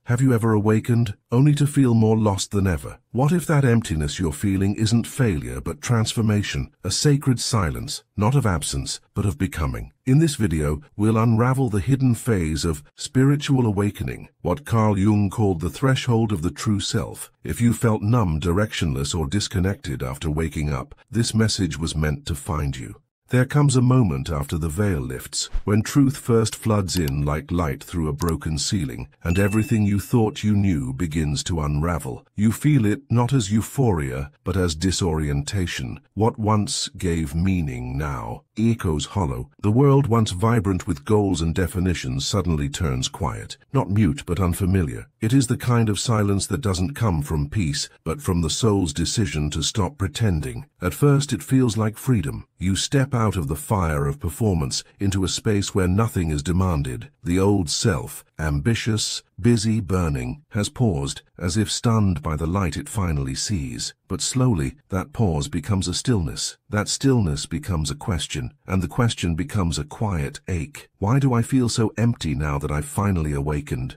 Have you ever awakened, only to feel more lost than ever? What if that emptiness you're feeling isn't failure but transformation, a sacred silence, not of absence, but of becoming? In this video, we'll unravel the hidden phase of spiritual awakening, what Carl Jung called the threshold of the true self. If you felt numb, directionless, or disconnected after waking up, this message was meant to find you. There comes a moment after the veil lifts, when truth first floods in like light through a broken ceiling, and everything you thought you knew begins to unravel. You feel it not as euphoria, but as disorientation. What once gave meaning now echoes hollow. The world once vibrant with goals and definitions suddenly turns quiet. Not mute, but unfamiliar. It is the kind of silence that doesn't come from peace, but from the soul's decision to stop pretending. At first it feels like freedom. You step out of the fire of performance into a space where nothing is demanded. The old self, ambitious, busy, burning, has paused, as if stunned by the light it finally sees. But slowly, that pause becomes a stillness. That stillness becomes a question, and the question becomes a quiet ache. Why do I feel so empty now that I've finally awakened?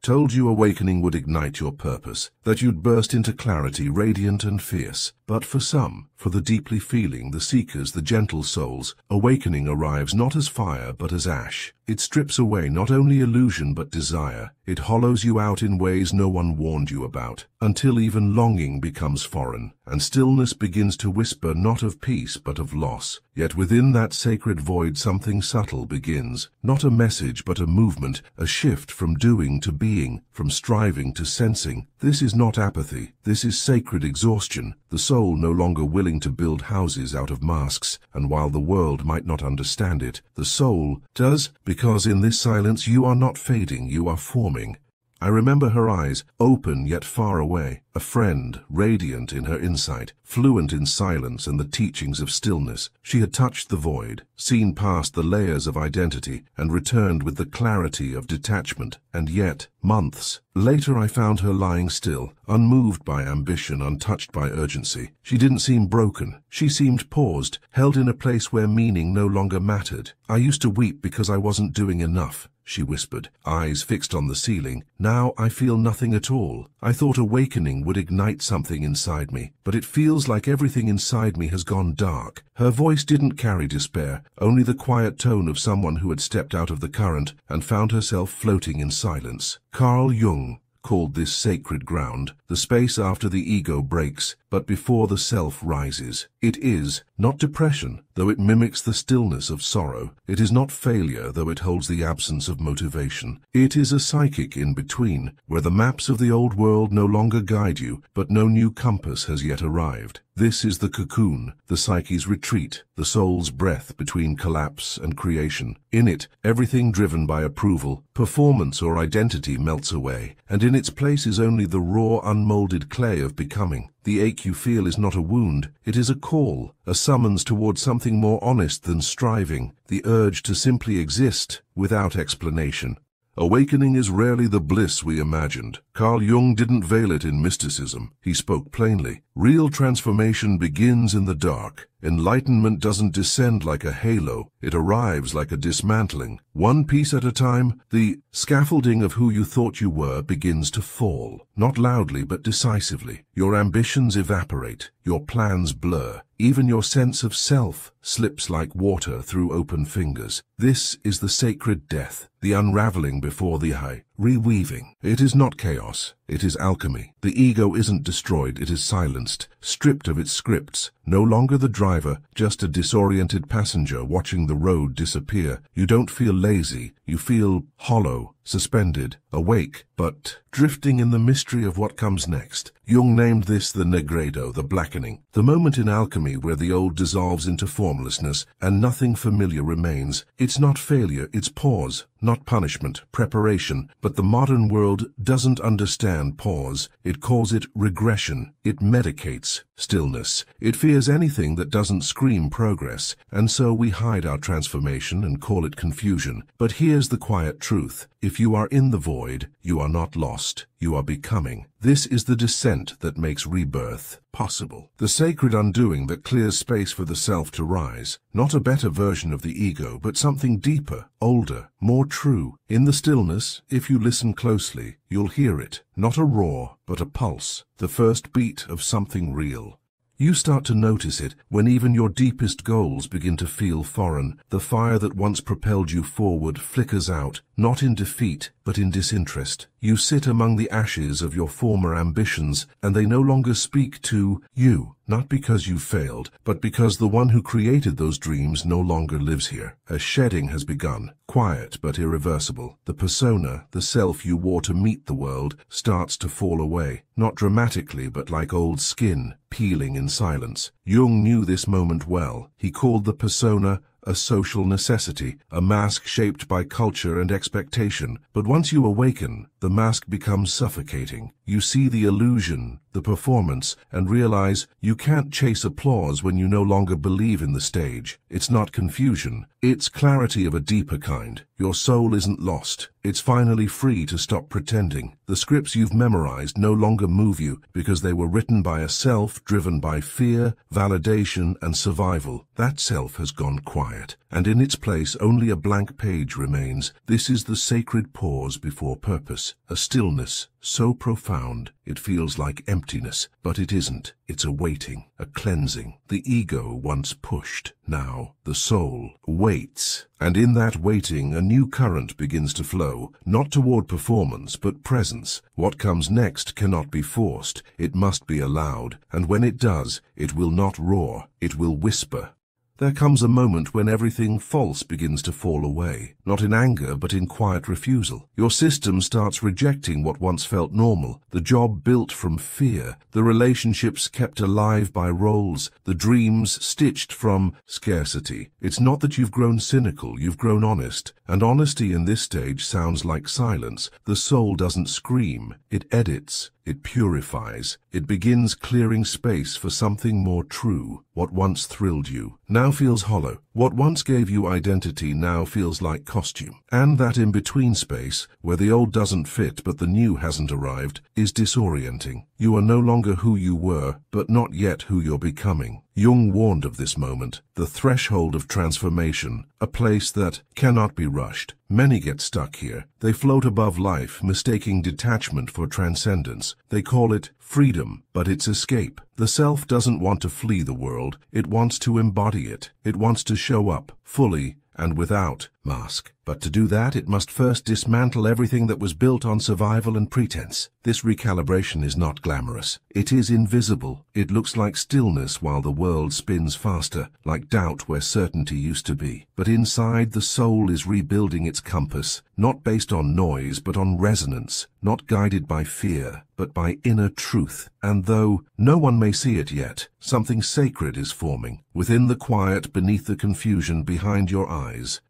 Told you awakening would ignite your purpose, that you'd burst into clarity, radiant and fierce. But for some, for the deeply feeling, the seekers, the gentle souls, awakening arrives not as fire but as ash. It strips away not only illusion but desire. It hollows you out in ways no one warned you about, until even longing becomes foreign, and stillness begins to whisper not of peace but of loss. Yet within that sacred void something subtle begins, not a message but a movement, a shift from doing to being, from striving to sensing. This is not apathy, this is sacred exhaustion, the soul no longer willing to build houses out of masks, and while the world might not understand it, the soul does, because in this silence you are not fading, you are forming. I remember her eyes, open yet far away, a friend, radiant in her insight, fluent in silence and the teachings of stillness. She had touched the void, seen past the layers of identity, and returned with the clarity of detachment. And yet, months later I found her lying still, unmoved by ambition, untouched by urgency. She didn't seem broken. She seemed paused, held in a place where meaning no longer mattered. I used to weep because I wasn't doing enough, she whispered, eyes fixed on the ceiling. Now I feel nothing at all. I thought awakening would ignite something inside me, but it feels like everything inside me has gone dark. Her voice didn't carry despair, only the quiet tone of someone who had stepped out of the current and found herself floating in silence. Carl Jung called this sacred ground, the space after the ego breaks, but before the self rises. It is not depression, though it mimics the stillness of sorrow. It is not failure, though it holds the absence of motivation. It is a psychic in-between, where the maps of the old world no longer guide you, but no new compass has yet arrived. This is the cocoon, the psyche's retreat, the soul's breath between collapse and creation. In it, everything driven by approval, performance, or identity melts away, and in its place is only the raw, unmolded clay of becoming. The ache you feel is not a wound, it is a call, a summons towards something more honest than striving, the urge to simply exist without explanation. Awakening is rarely the bliss we imagined. Carl Jung didn't veil it in mysticism. He spoke plainly. Real transformation begins in the dark. Enlightenment doesn't descend like a halo. It arrives like a dismantling. One piece at a time, the scaffolding of who you thought you were begins to fall. Not loudly, but decisively. Your ambitions evaporate. Your plans blur. Even your sense of self slips like water through open fingers. This is the sacred death, the unraveling before the eye, reweaving. It is not chaos. It is alchemy. The ego isn't destroyed, it is silenced, stripped of its scripts. No longer the driver, just a disoriented passenger watching the road disappear. You don't feel lazy, you feel hollow, suspended, awake, but drifting in the mystery of what comes next. Jung named this the negredo, the blackening, the moment in alchemy where the old dissolves into formlessness and nothing familiar remains. It's not failure, it's pause, not punishment, preparation. But the modern world doesn't understand pause. It calls it regression. It medicates stillness. It fears anything that doesn't scream progress, and so we hide our transformation and call it confusion. But here's the quiet truth. If you are in the void, you are not lost. You are becoming. This is the descent that makes rebirth. possible. The sacred undoing that clears space for the self to rise. Not a better version of the ego, but something deeper, older, more true. In the stillness, if you listen closely, you'll hear it. Not a roar, but a pulse. The first beat of something real. You start to notice it when even your deepest goals begin to feel foreign. The fire that once propelled you forward flickers out, not in defeat, but in disinterest. You sit among the ashes of your former ambitions, and they no longer speak to you, not because you failed, but because the one who created those dreams no longer lives here. A shedding has begun, quiet but irreversible. The persona, the self you wore to meet the world, starts to fall away, not dramatically, but like old skin, peeling in silence. Jung knew this moment well. He called the persona a social necessity, a mask shaped by culture and expectation. But once you awaken, the mask becomes suffocating. You see the illusion, the performance, and realize you can't chase applause when you no longer believe in the stage. It's not confusion. It's clarity of a deeper kind. Your soul isn't lost. It's finally free to stop pretending. The scripts you've memorized no longer move you because they were written by a self driven by fear, validation, and survival. That self has gone quiet, and in its place only a blank page remains. This is the sacred pause before purpose, a stillness so profound it feels like emptiness, but it isn't. It's a waiting, a cleansing. The ego once pushed, now the soul waits. And in that waiting, a new current begins to flow, not toward performance, but presence. What comes next cannot be forced. It must be allowed. And when it does, it will not roar. It will whisper. There comes a moment when everything false begins to fall away, not in anger, but in quiet refusal. Your system starts rejecting what once felt normal, the job built from fear, the relationships kept alive by roles, the dreams stitched from scarcity. It's not that you've grown cynical, you've grown honest. And honesty in this stage sounds like silence. The soul doesn't scream, it edits. It purifies. It begins clearing space for something more true. What once thrilled you now feels hollow. What once gave you identity now feels like costume. And that in-between space, where the old doesn't fit but the new hasn't arrived, is disorienting. You are no longer who you were, but not yet who you're becoming. Jung warned of this moment, the threshold of transformation, a place that cannot be rushed. Many get stuck here. They float above life, mistaking detachment for transcendence. They call it freedom, but it's escape. The self doesn't want to flee the world. It wants to embody it. It wants to show up, fully and without mask. But to do that, it must first dismantle everything that was built on survival and pretense. This recalibration is not glamorous. It is invisible. It looks like stillness while the world spins faster, like doubt where certainty used to be. But inside, the soul is rebuilding its compass, not based on noise, but on resonance, not guided by fear, but by inner truth. And though no one may see it yet, something sacred is forming, within the quiet, beneath the confusion, behind your eyes.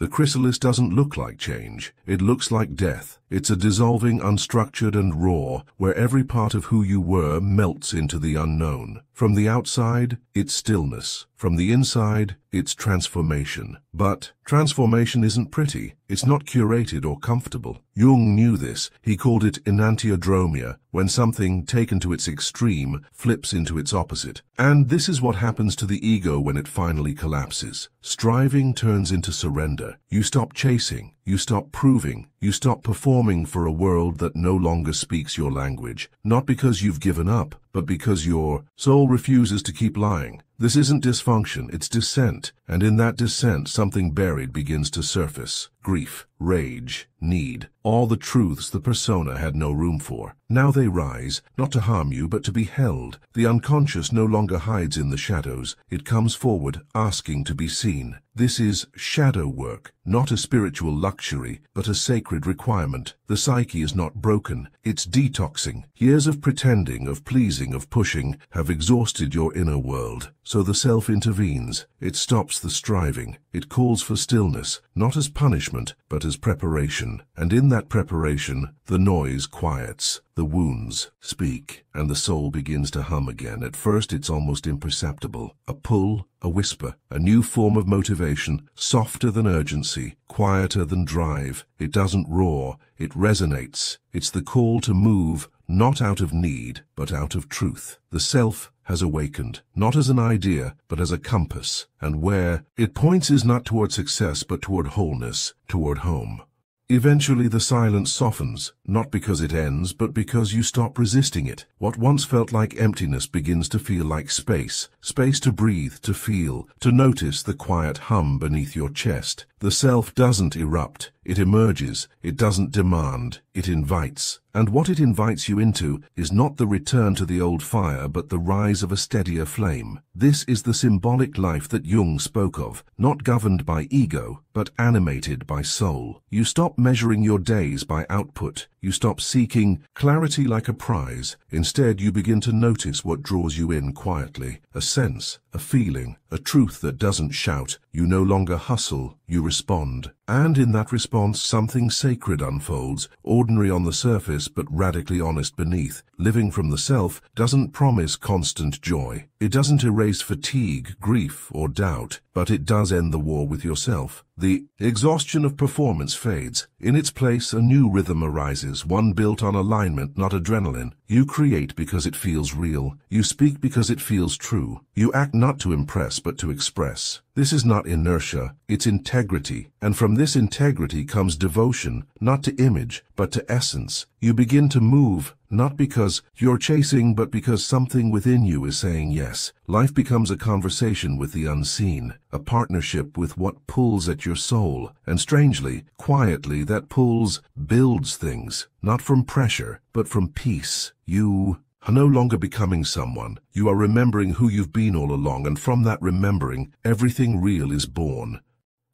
The chrysalis doesn't look like change. It looks like death. It's a dissolving, unstructured and raw, where every part of who you were melts into the unknown. From the outside, it's stillness. From the inside, it's transformation. But transformation isn't pretty. It's not curated or comfortable. Jung knew this. He called it enantiodromia, when something, taken to its extreme, flips into its opposite. And this is what happens to the ego when it finally collapses. Striving turns into surrender. You stop chasing. You stop proving. You stop performing for a world that no longer speaks your language. Not because you've given up, but because your soul refuses to keep lying. This isn't dysfunction, it's dissent. And in that dissent, something buried begins to surface. Grief, rage, need, all the truths the persona had no room for. Now they rise, not to harm you, but to be held. The unconscious no longer hides in the shadows. It comes forward, asking to be seen. This is shadow work, not a spiritual luxury, but a sacred requirement. The psyche is not broken, it's detoxing. Years of pretending, of pleasing, of pushing, have exhausted your inner world. So the self intervenes. It stops the striving. It calls for stillness, not as punishment, but as preparation. And in that preparation, the noise quiets. The wounds speak, and the soul begins to hum again. At first it's almost imperceptible. A pull, a whisper, a new form of motivation, softer than urgency, quieter than drive. It doesn't roar, it resonates. It's the call to move, not out of need, but out of truth. The self has awakened, not as an idea, but as a compass, and where it points is not toward success, but toward wholeness, toward home. Eventually the silence softens, not because it ends, but because you stop resisting it. What once felt like emptiness begins to feel like space. Space to breathe, to feel, to notice the quiet hum beneath your chest. The self doesn't erupt, it emerges. It doesn't demand, it invites. And what it invites you into is not the return to the old fire, but the rise of a steadier flame. This is the symbolic life that Jung spoke of, not governed by ego, but animated by soul. You stop measuring your days by output. You stop seeking clarity like a prize. Instead, you begin to notice what draws you in quietly. A sense, a feeling, a truth that doesn't shout. You no longer hustle, you respond. And in that response, something sacred unfolds, ordinary on the surface but radically honest beneath. Living from the self doesn't promise constant joy. It doesn't erase fatigue, grief, or doubt, but it does end the war with yourself. The exhaustion of performance fades. In its place, a new rhythm arises, one built on alignment, not adrenaline. You create because it feels real. You speak because it feels true. You act not to impress, but to express. This is not inertia, it's integrity. And from this integrity comes devotion, not to image, but to essence. You begin to move, not because you're chasing, but because something within you is saying yes. Life becomes a conversation with the unseen, a partnership with what pulls at your soul. And strangely, quietly, that pulls builds things, not from pressure, but from peace. You are no longer becoming someone. You are remembering who you've been all along, and from that remembering, everything real is born.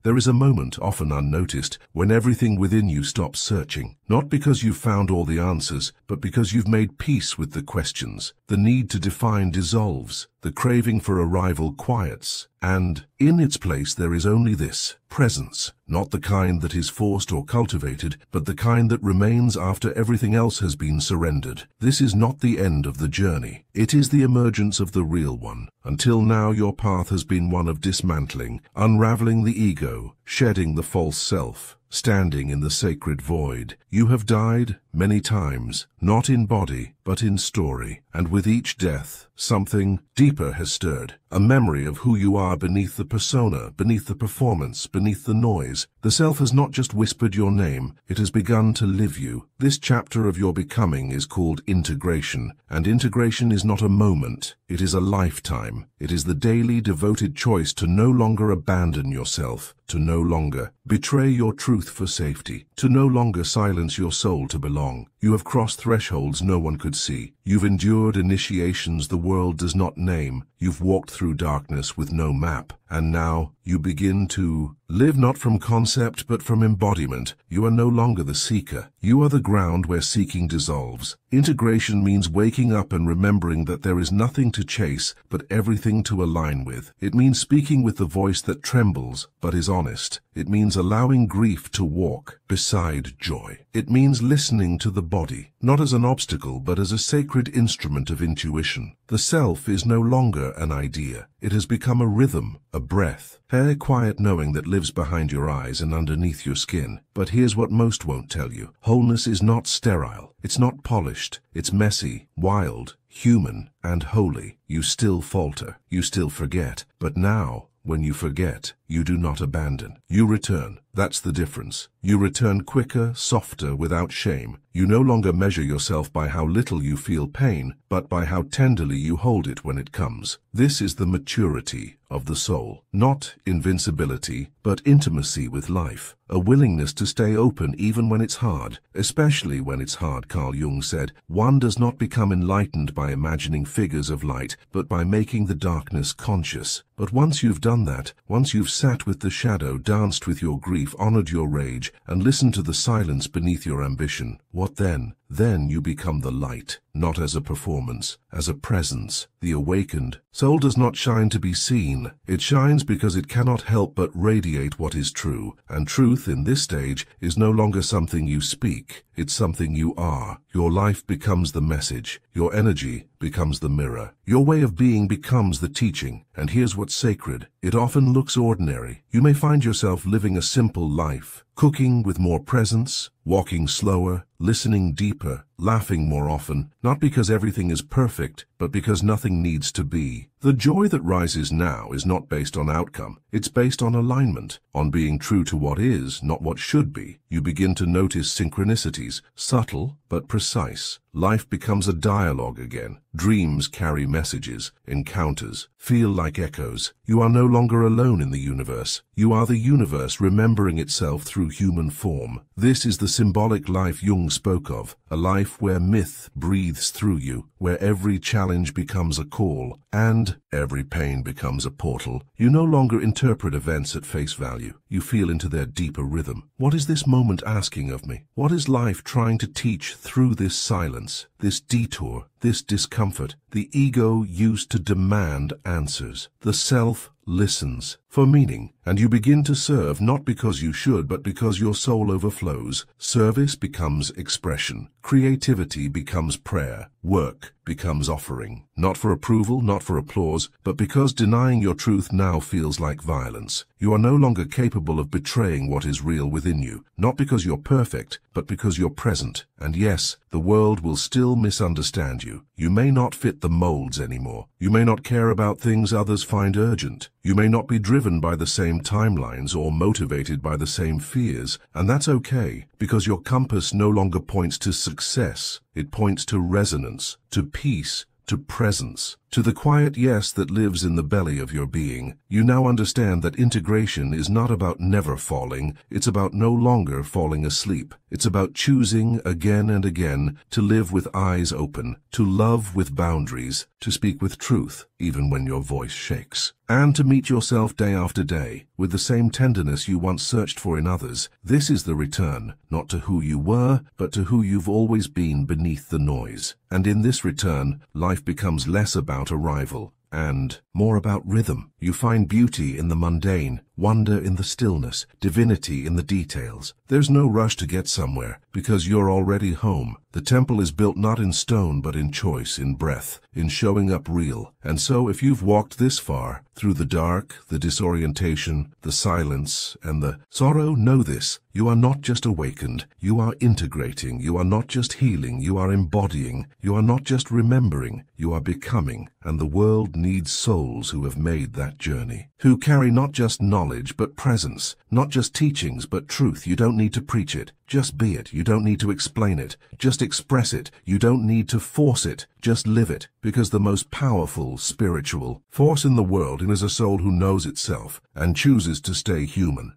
There is a moment, often unnoticed, when everything within you stops searching, not because you've found all the answers, but because you've made peace with the questions. The need to define dissolves, the craving for arrival quiets, and in its place there is only this, presence, not the kind that is forced or cultivated, but the kind that remains after everything else has been surrendered. This is not the end of the journey. It is the emergence of the real one. Until now, your path has been one of dismantling, unraveling the ego, shedding the false self, standing in the sacred void. You have died many times, not in body, but in story. And with each death, something deeper has stirred. A memory of who you are beneath the persona, beneath the performance, beneath the noise. The self has not just whispered your name, it has begun to live you. This chapter of your becoming is called integration. And integration is not a moment, it is a lifetime. It is the daily devoted choice to no longer abandon yourself, to no longer betray your truth for safety, to no longer silence your soul to belong. You have crossed thresholds no one could see. You've endured initiations the world does not name. You've walked through darkness with no map. And now you begin to live not from concept but from embodiment. You are no longer the seeker. You are the ground where seeking dissolves. Integration means waking up and remembering that there is nothing to chase but everything to align with. It means speaking with the voice that trembles but is honest. It means allowing grief to walk beside joy. It means listening to the body, not as an obstacle but as a sacred instrument of intuition. The self is no longer an idea. It has become a rhythm, a breath, a quiet knowing that lives behind your eyes and underneath your skin. But here's what most won't tell you. Wholeness is not sterile. It's not polished. It's messy, wild, human, and holy. You still falter. You still forget. But now, when you forget, you do not abandon. You return. That's the difference. You return quicker, softer, without shame. You no longer measure yourself by how little you feel pain, but by how tenderly you hold it when it comes. This is the maturity of the soul. Not invincibility, but intimacy with life. A willingness to stay open even when it's hard, especially when it's hard. Carl Jung said, "One does not become enlightened by imagining figures of light, but by making the darkness conscious." But once you've done that, once you've sat with the shadow, danced with your grief, honored your rage, and listened to the silence beneath your ambition, what then? Then you become the light, not as a performance, as a presence. The awakened soul does not shine to be seen. It shines because it cannot help but radiate what is true. And truth in this stage is no longer something you speak. It's something you are. Your life becomes the message. Your energy becomes the mirror. Your way of being becomes the teaching. And here's what's sacred. It often looks ordinary. You may find yourself living a simple life, cooking with more presence, walking slower, listening deeper, laughing more often, not because everything is perfect, but because nothing needs to be. The joy that rises now is not based on outcome. It's based on alignment, on being true to what is, not what should be. You begin to notice synchronicities, subtle but precise. Life becomes a dialogue again. Dreams carry messages. Encounters feel like echoes. You are no longer alone in the universe. You are the universe remembering itself through human form. This is the symbolic life Jung spoke of, a life where myth breathes through you, where every challenge becomes a call, and every pain becomes a portal. You no longer interpret events at face value. You feel into their deeper rhythm. What is this moment asking of me? What is life trying to teach through this silence, this detour, this discomfort? The ego used to demand answers. The self listens for meaning, and you begin to serve not because you should, but because your soul overflows. Service becomes expression. Creativity becomes prayer. Work becomes offering. Not for approval, not for applause, but because denying your truth now feels like violence. You are no longer capable of betraying what is real within you, not because you're perfect, but because you're present. And yes, the world will still misunderstand you. You may not fit the molds anymore. You may not care about things others find urgent. You may not be driven by the same timelines or motivated by the same fears, and that's okay, because your compass no longer points to success. It points to resonance, to peace, to presence, to the quiet yes that lives in the belly of your being. You now understand that integration is not about never falling, it's about no longer falling asleep. It's about choosing again and again to live with eyes open, to love with boundaries, to speak with truth, even when your voice shakes, and to meet yourself day after day with the same tenderness you once searched for in others. This is the return, not to who you were, but to who you've always been beneath the noise. And in this return, life becomes less about arrival and more about rhythm. You find beauty in the mundane, wonder in the stillness, divinity in the details. There's no rush to get somewhere, because you're already home. The temple is built not in stone, but in choice, in breath, in showing up real. And so if you've walked this far, through the dark, the disorientation, the silence, and the sorrow, know this: you are not just awakened, you are integrating. You are not just healing, you are embodying. You are not just remembering, you are becoming. And the world needs souls who have made that journey, who carry not just knowledge but presence, not just teachings but truth. You don't need to preach it, just be it. You don't need to explain it, just express it. You don't need to force it, just live it, because the most powerful spiritual force in the world is a soul who knows itself and chooses to stay human.